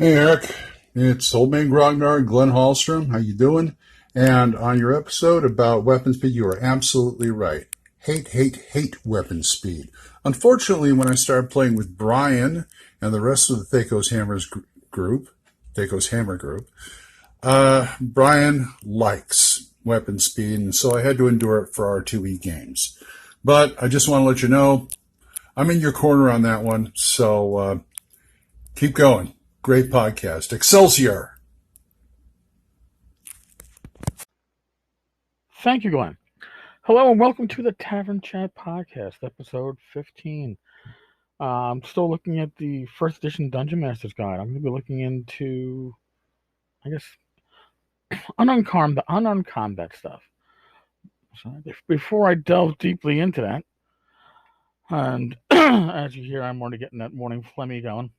Hey Eric, it's Old Man Grognard and Glenn Hallstrom. How you doing? And on your episode about weapon speed, you are absolutely right. Hate, hate, hate weapon speed. Unfortunately, when I started playing with Brian and the rest of the Thakos Hammer group, Brian likes weapon speed, and so I had to endure it for our 2E games. But I just want to let you know, I'm in your corner on that one, so keep going. Great podcast. Excelsior. Thank you, Glenn. Hello and welcome to the Tavern Chat Podcast, episode 15. I'm still looking at the first edition Dungeon Master's Guide. I'm going to be looking into, I guess, unarmed combat stuff. So before I delve deeply into that, and as you hear, I'm already getting that morning phlegmy going.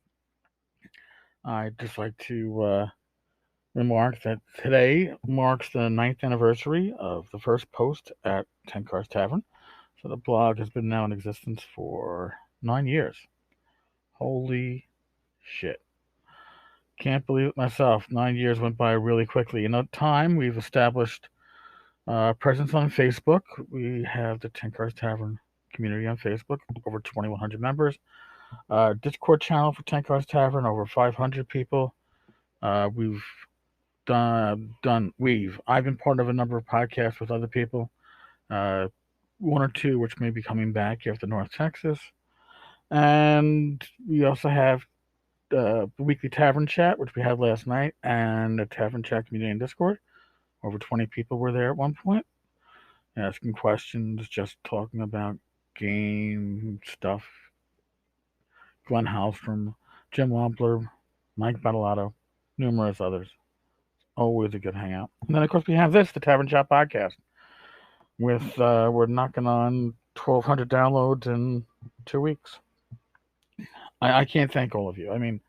I'd just like to remark that today marks the 9th anniversary of the first post at 10 Cars Tavern. So the blog has been now in existence for 9 years. Holy shit. Can't believe it myself. 9 years went by really quickly. In a time, we've established presence on Facebook. We have the 10 Cars Tavern community on Facebook, over 2,100 members. Discord channel for 10 Cars Tavern, over 500 people. I've been part of a number of podcasts with other people. One or two which may be coming back here to North Texas. And we also have the weekly Tavern Chat, which we had last night, and the Tavern Chat community in Discord. Over 20 people were there at one point, asking questions, just talking about game stuff. Glenn Hallstrom, Jim Wampler, Mike Battalato, numerous others. Always a good hangout. And then, of course, we have this, the Tavern Chat Podcast, with we're knocking on 1,200 downloads in 2 weeks. I can't thank all of you. I mean,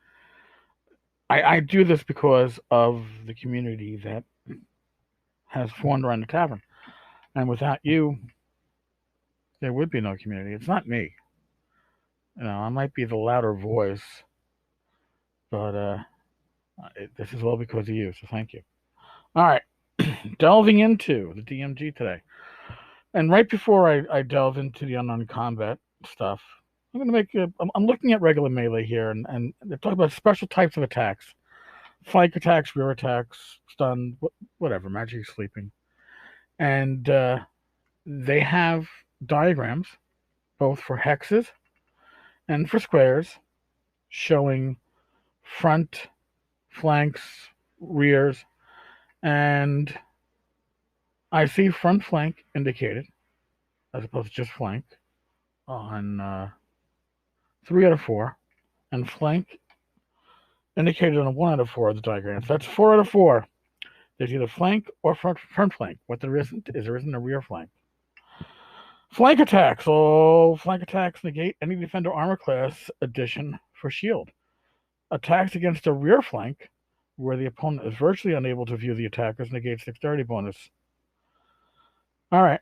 I do this because of the community that has formed around the tavern. And without you, there would be no community. It's not me. I might be the louder voice, but this is all because of you. So thank you. All right, delving into the DMG today. And right before I delve into the unarmed combat stuff, I'm looking at regular melee here, and they're talking about special types of attacks. Flank attacks, rear attacks, stun, whatever, magic sleeping. And they have diagrams, both for hexes and for squares, showing front, flanks, rears, and I see front flank indicated, as opposed to just flank, on 3 out of 4, and flank indicated on 1 out of 4 of the diagrams. That's 4 out of 4. There's either flank or front flank. What there isn't is there isn't a rear flank. Flank attacks. Flank attacks negate any defender armor class addition for shield. Attacks against a rear flank, where the opponent is virtually unable to view the attackers, negates dexterity bonus. All right.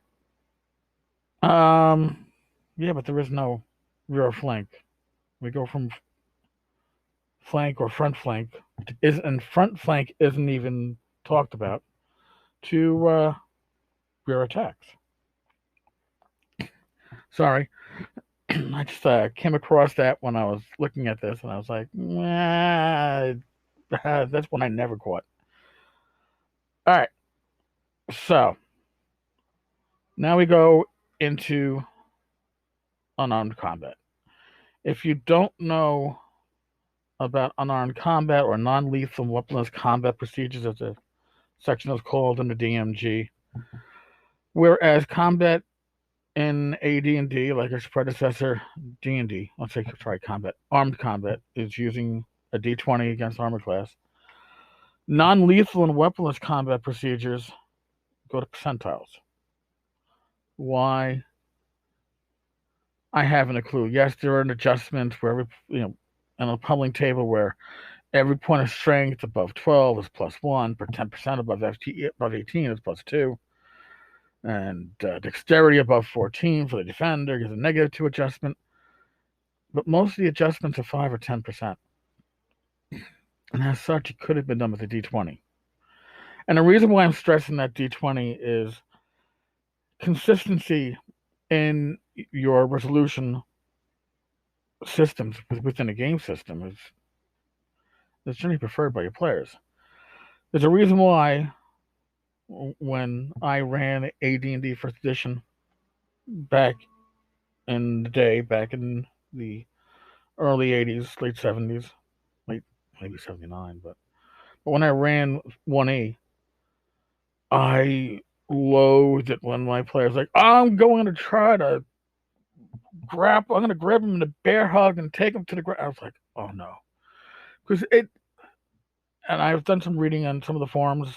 Yeah, but there is no rear flank. We go from flank or front flank, and front flank isn't even talked about, to rear attacks. Sorry. I just came across that when I was looking at this, and I was like, that's one I never caught. All right. So, now we go into unarmed combat. If you don't know about unarmed combat or non-lethal weaponless combat procedures, as a section is called in the DMG, whereas combat in AD&D, like its predecessor, D&D, armed combat is using a D20 against armor class. Non-lethal and weaponless combat procedures go to percentiles. Why? I haven't a clue. Yes, there are an adjustment where on a pummeling table where every point of strength above 12 is +1, per 10% above 18 is +2. And dexterity above 14 for the defender is a -2 adjustment. But most of the adjustments are 5 or 10%. And as such, it could have been done with a D20. And the reason why I'm stressing that D20 is consistency in your resolution systems within a game system is generally preferred by your players. There's a reason why when I ran AD&D First Edition back in the day, back in the early 80s, late 70s, late maybe 79, but when I ran 1A, I loathed it when my players like, I'm going to try to I'm going to grab him in a bear hug and take him to the ground. I was like, oh no. Because and I've done some reading on some of the forums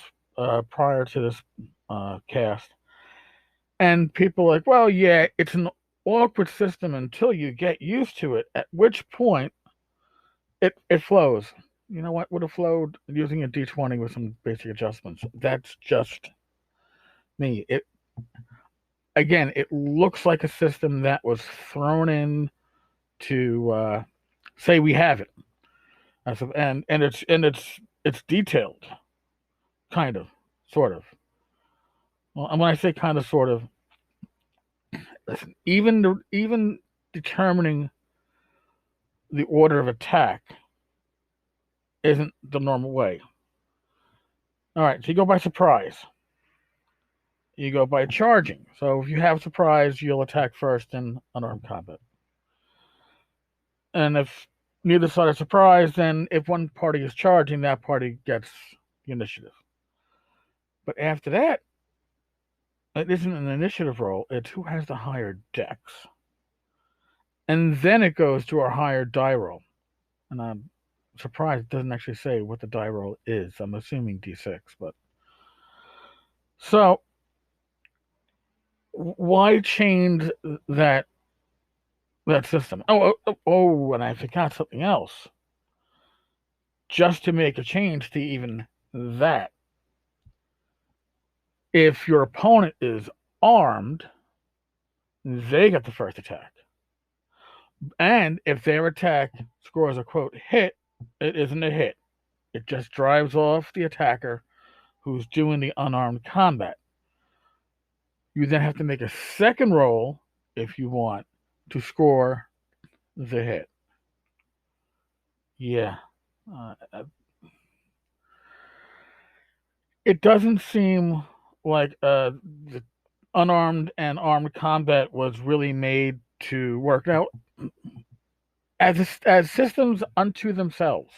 prior to this cast, and people are like, well, yeah, it's an awkward system until you get used to it, at which point it flows. You know what would have flowed using a D20 with some basic adjustments. That's just me. It looks like a system that was thrown in to say we have it, and it's detailed, kind of, sort of. Well, and when I say kind of, sort of, listen, even determining the order of attack isn't the normal way. All right, so you go by surprise. You go by charging. So if you have surprise, you'll attack first in unarmed combat. And if neither side is surprised, then if one party is charging, that party gets the initiative. But after that, it isn't an initiative roll, it's who has the higher dex. And then it goes to our higher die roll. And I'm surprised it doesn't actually say what the die roll is. I'm assuming D6, but so why change that system? Oh, and I forgot something else. Just to make a change to even that, if your opponent is armed, they get the first attack. And if their attack scores a quote hit, it isn't a hit. It just drives off the attacker who's doing the unarmed combat. You then have to make a second roll, if you want, to score the hit. Yeah. It doesn't seem like the unarmed and armed combat was really made to work. Now, as systems unto themselves,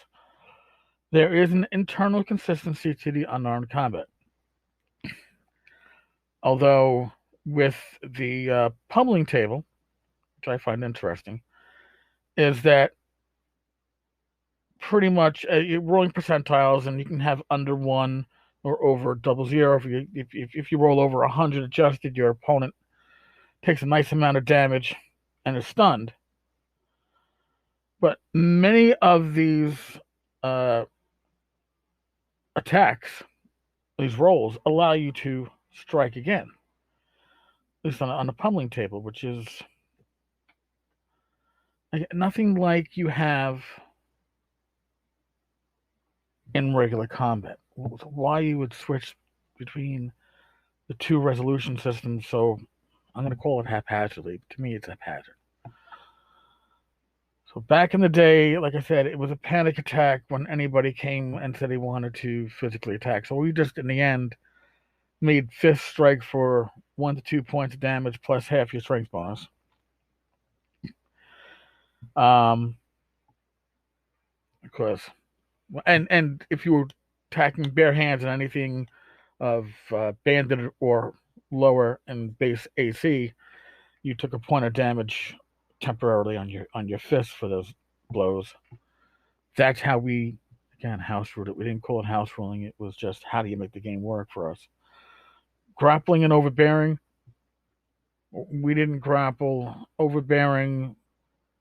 there is an internal consistency to the unarmed combat. Although with the pummeling table, which I find interesting, is that pretty much you're rolling percentiles, and you can have under 1 or over 00. If you roll over 100 adjusted, your opponent takes a nice amount of damage and is stunned. But many of these attacks, these rolls, allow you to strike again, at least on the pummeling table, which is nothing like you have in regular combat. Why you would switch between the two resolution systems, so I'm going to call it haphazardly. To me, it's haphazard. So back in the day, like I said, it was a panic attack when anybody came and said he wanted to physically attack. So we just, in the end, made fifth strike for 1 to 2 points of damage plus half your strength bonus. Of course, and if you were attacking bare hands and anything of banded or lower in base AC, you took a point of damage temporarily on your fist for those blows. That's how we, again, house ruled it. We didn't call it house ruling. It was just, how do you make the game work for us? Grappling and overbearing. We didn't grapple. Overbearing.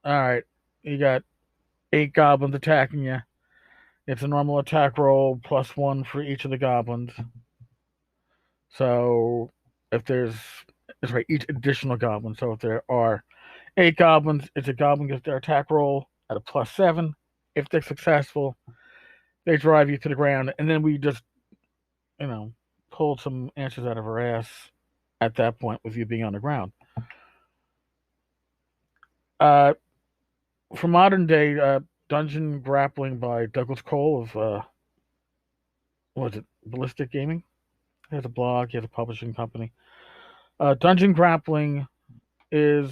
All right, you got 8 goblins attacking you. It's a normal attack roll plus 1 for each of the goblins. So if there's, that's right, each additional goblin. So if there are 8 goblins, it's a goblin gets their attack roll at a plus 7. If they're successful, they drive you to the ground, and then we just, pulled some answers out of our ass at that point with you being on the ground. For modern day, Dungeon Grappling by Douglas Cole of, what was it, Ballistic Gaming? He has a blog, he has a publishing company. Dungeon Grappling is,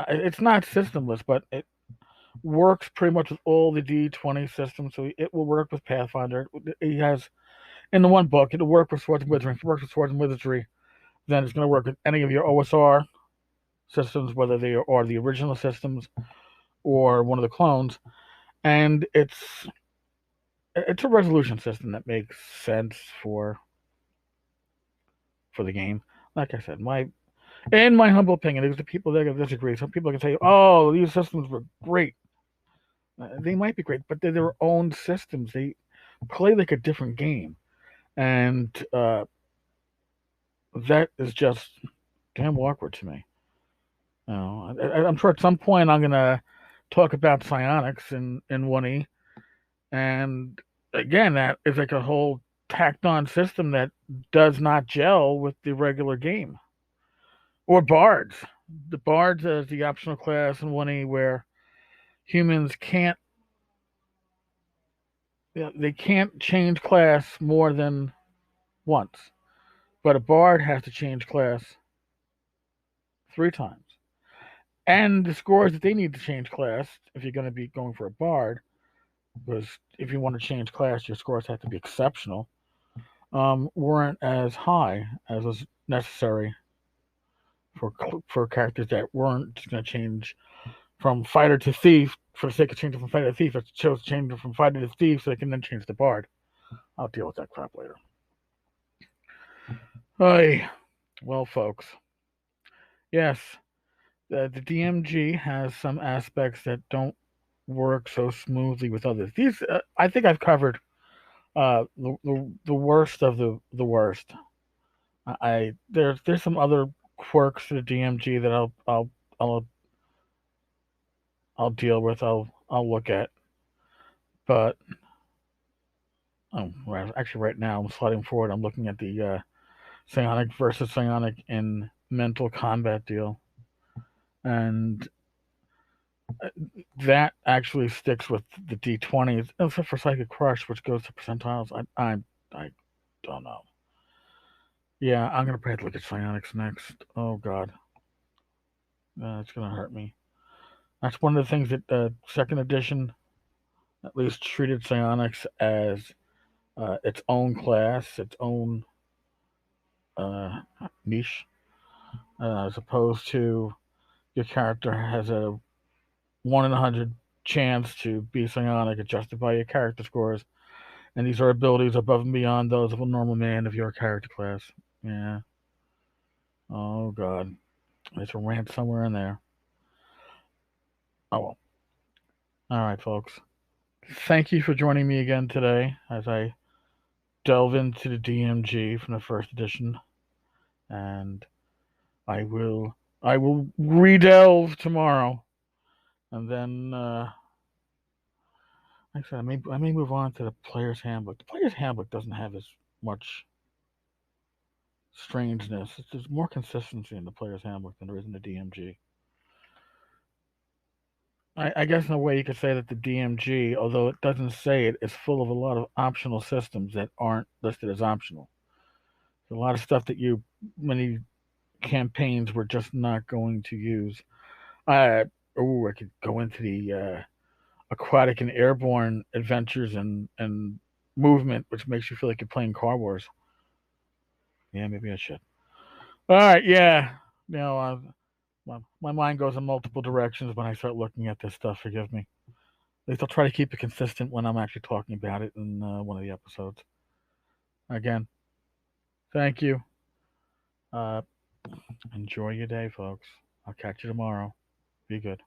it's not systemless, but it works pretty much with all the D20 systems, so it will work with Pathfinder. He has, in the one book, it'll work with Swords and Wizardry. If it works with Swords and Wizardry, then it's going to work with any of your OSR systems, whether they are the original systems or one of the clones. And it's a resolution system that makes sense for the game. Like I said, in my humble opinion, there's the people that can disagree. Some people can say, "Oh, these systems were great." They might be great, but they're their own systems. They play like a different game, and that is just damn awkward to me. I'm sure at some point I'm gonna talk about psionics in 1E, and again, that is like a whole tacked on system that does not gel with the regular game. Or bards. The bards is the optional class in 1E where humans can't they can't change class more than once, but a bard has to change class 3 times. And the scores that they need to change class, if you're going to be going for a bard, because if you want to change class, your scores have to be exceptional, weren't as high as was necessary for characters that weren't just going to change from fighter to thief for the sake of changing from fighter to thief. It chose changing from fighter to thief so they can then change the bard. I'll deal with that crap later. Hey, well, folks, yes, the DMG has some aspects that don't work so smoothly with others. These, I think, I've covered the worst of the worst. There's some other quirks to the DMG that I'll deal with. I'll look at, but actually, right now I'm sliding forward. I'm looking at the psionic versus psionic in mental combat deal, and that actually sticks with the D20s, except for Psychic Crush, which goes to percentiles. I don't know. Yeah, I'm gonna probably look at psionics next. Oh God, it's gonna hurt me. That's one of the things that second edition at least treated psionics as its own class, its own niche, as opposed to your character has a 1 in 100 chance to be psionic adjusted by your character scores, and these are abilities above and beyond those of a normal man of your character class. Yeah. Oh God, there's a rant somewhere in there. Oh well. All right, folks. Thank you for joining me again today as I delve into the DMG from the first edition, and I will redelve tomorrow, and then like I said, I may move on to the player's handbook. The player's handbook doesn't have as much strangeness. There's more consistency in the player's handbook than there is in the DMG. I guess in a way you could say that the DMG, although it doesn't say it, is full of a lot of optional systems that aren't listed as optional. There's a lot of stuff that many campaigns were just not going to use. I could go into the aquatic and airborne adventures and movement, which makes you feel like you're playing Car Wars. Yeah, maybe I should. All right, yeah. My mind goes in multiple directions when I start looking at this stuff. Forgive me. At least I'll try to keep it consistent when I'm actually talking about it in one of the episodes. Again, thank you. Enjoy your day, folks. I'll catch you tomorrow. Be good.